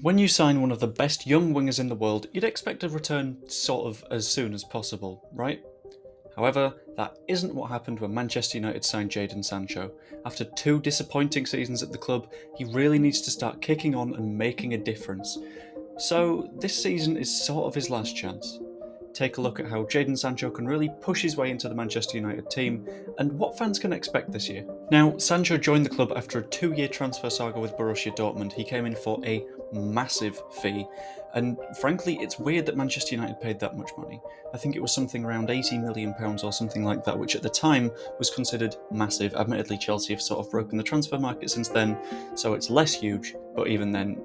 When you sign one of the best young wingers in the world, you'd expect a return sort of as soon as possible, right? However, that isn't what happened when Manchester United signed Jadon Sancho. After 2 disappointing seasons at the club, he really needs to start kicking on and making a difference. So this season is sort of his last chance. Take a look at how Jadon Sancho can really push his way into the Manchester United team and what fans can expect this year. Now, Sancho joined the club after a 2-year transfer saga with Borussia Dortmund. He came in for a massive fee, and frankly, it's weird that Manchester United paid that much money. I think it was something around £80 million or something like that, which at the time was considered massive. Admittedly, Chelsea have sort of broken the transfer market since then, so it's less huge, but even then,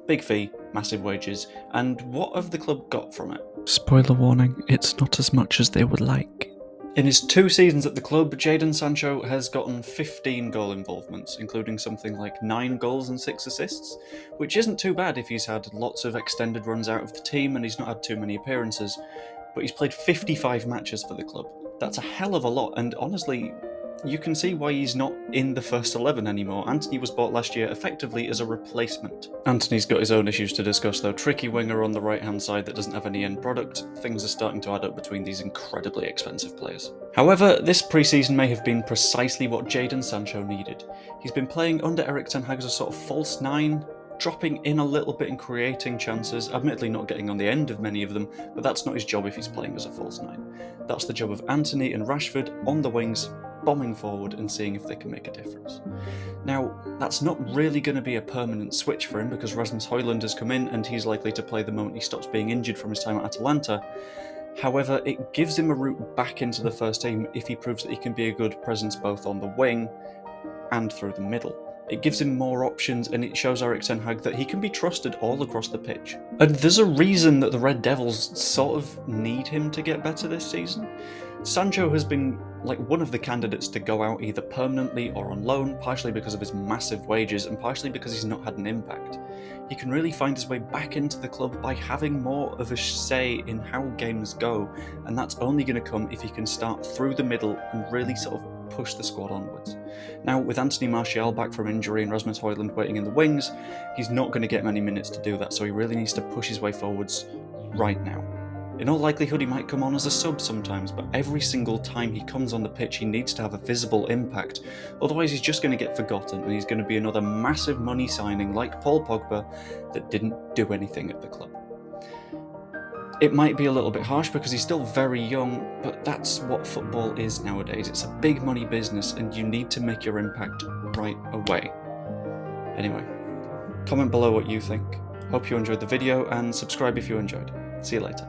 big fee, massive wages, and what have the club got from it? Spoiler warning, it's not as much as they would like. In his 2 seasons at the club, Jadon Sancho has gotten 15 goal involvements, including something like 9 goals and 6 assists, which isn't too bad if he's had lots of extended runs out of the team and he's not had too many appearances, but he's played 55 matches for the club. That's a hell of a lot, and honestly, you can see why he's not in the first 11 anymore. Antony was bought last year effectively as a replacement. Antony's got his own issues to discuss though. Tricky winger on the right hand side that doesn't have any end product. Things are starting to add up between these incredibly expensive players. However, this pre-season may have been precisely what Jadon Sancho needed. He's been playing under Erik as a sort of false 9, dropping in a little bit and creating chances, admittedly not getting on the end of many of them, but that's not his job if he's playing as a false 9. That's the job of Antony and Rashford on the wings, bombing forward and seeing if they can make a difference. Now, that's not really going to be a permanent switch for him because Rasmus Højlund has come in and he's likely to play the moment he stops being injured from his time at Atalanta. However, it gives him a route back into the first team if he proves that he can be a good presence both on the wing and through the middle. It gives him more options and it shows Erik ten Hag that he can be trusted all across the pitch. And there's a reason that the Red Devils sort of need him to get better this season. Sancho has been like one of the candidates to go out either permanently or on loan, partially because of his massive wages and partially because he's not had an impact. He can really find his way back into the club by having more of a say in how games go, and that's only going to come if he can start through the middle and really sort of push the squad onwards. Now, with Anthony Martial back from injury and Rasmus Højlund waiting in the wings, he's not going to get many minutes to do that, so he really needs to push his way forwards right now. In all likelihood, he might come on as a sub sometimes, but every single time he comes on the pitch, he needs to have a visible impact. Otherwise, he's just going to get forgotten, and he's going to be another massive money signing like Paul Pogba that didn't do anything at the club. It might be a little bit harsh because he's still very young, but that's what football is nowadays. It's a big money business, and you need to make your impact right away. Anyway, comment below what you think. Hope you enjoyed the video, and subscribe if you enjoyed. See you later.